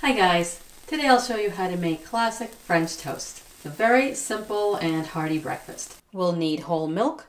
Hi guys! Today I'll show you how to make classic French toast. A very simple and hearty breakfast. We'll need whole milk,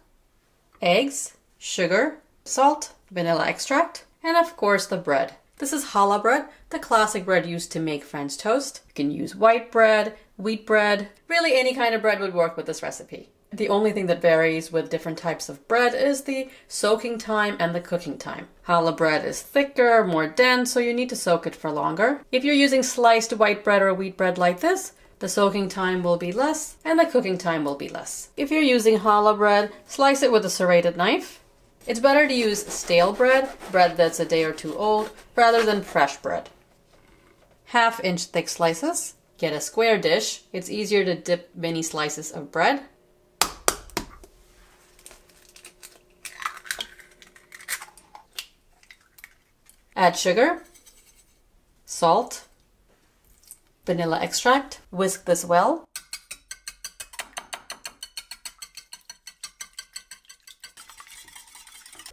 eggs, sugar, salt, vanilla extract, and of course the bread. This is challah bread, the classic bread used to make French toast. You can use white bread, wheat bread, really any kind of bread would work with this recipe. The only thing that varies with different types of bread is the soaking time and the cooking time. Challah bread is thicker, more dense, so you need to soak it for longer. If you're using sliced white bread or wheat bread like this, the soaking time will be less and the cooking time will be less. If you're using challah bread, slice it with a serrated knife. It's better to use stale bread, bread that's a day or two old, rather than fresh bread. 1/2 inch thick slices. Get a square dish. It's easier to dip many slices of bread. Add sugar, salt, vanilla extract. Whisk this well.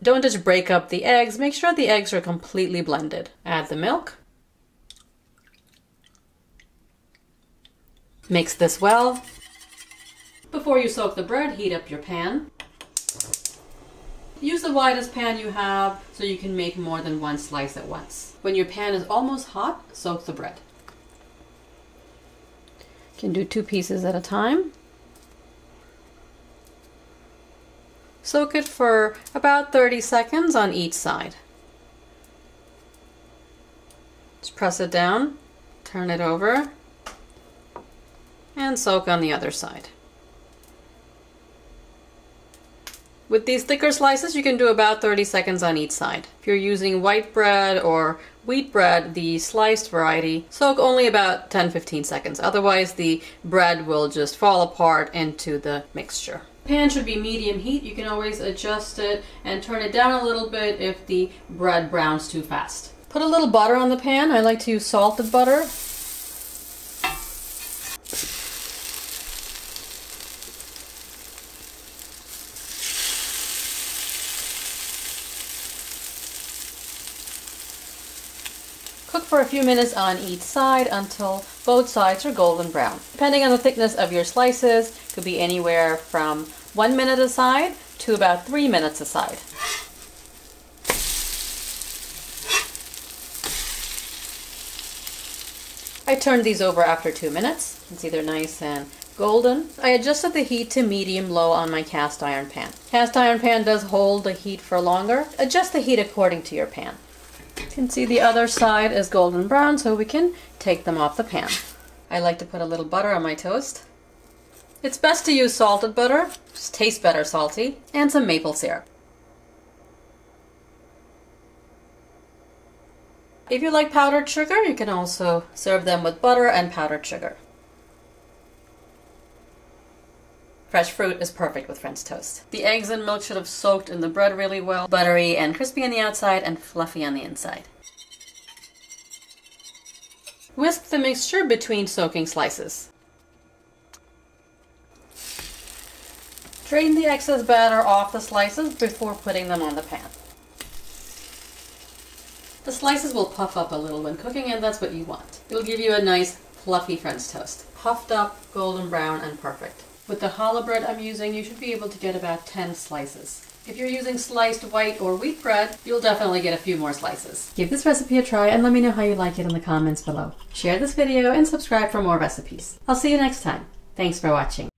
Don't just break up the eggs. Make sure the eggs are completely blended. Add the milk. Mix this well. Before you soak the bread, heat up your pan. Use the widest pan you have so you can make more than one slice at once. When your pan is almost hot, soak the bread. You can do 2 pieces at a time. Soak it for about 30 seconds on each side. Just press it down, turn it over, and soak on the other side. With these thicker slices, you can do about 30 seconds on each side. If you're using white bread or wheat bread, the sliced variety, soak only about 10-15 seconds. Otherwise, the bread will just fall apart into the mixture. Pan should be medium heat. You can always adjust it and turn it down a little bit if the bread browns too fast. Put a little butter on the pan. I like to use salted butter. Cook for a few minutes on each side until both sides are golden brown. Depending on the thickness of your slices, it could be anywhere from 1 minute a side to about 3 minutes a side. I turned these over after 2 minutes. You can see they're nice and golden. I adjusted the heat to medium-low on my cast iron pan. Cast iron pan does hold the heat for longer. Adjust the heat according to your pan. You can see the other side is golden brown, so we can take them off the pan. I like to put a little butter on my toast. It's best to use salted butter, just tastes better salty, and some maple syrup. If you like powdered sugar, you can also serve them with butter and powdered sugar. Fresh fruit is perfect with French toast. The eggs and milk should have soaked in the bread really well. Buttery and crispy on the outside and fluffy on the inside. Whisk the mixture between soaking slices. Drain the excess batter off the slices before putting them on the pan. The slices will puff up a little when cooking, and that's what you want. It will give you a nice fluffy French toast. Puffed up, golden brown, and perfect. With the challah bread I'm using, you should be able to get about 10 slices. If you're using sliced white or wheat bread, you'll definitely get a few more slices. Give this recipe a try and let me know how you like it in the comments below. Share this video and subscribe for more recipes. I'll see you next time. Thanks for watching.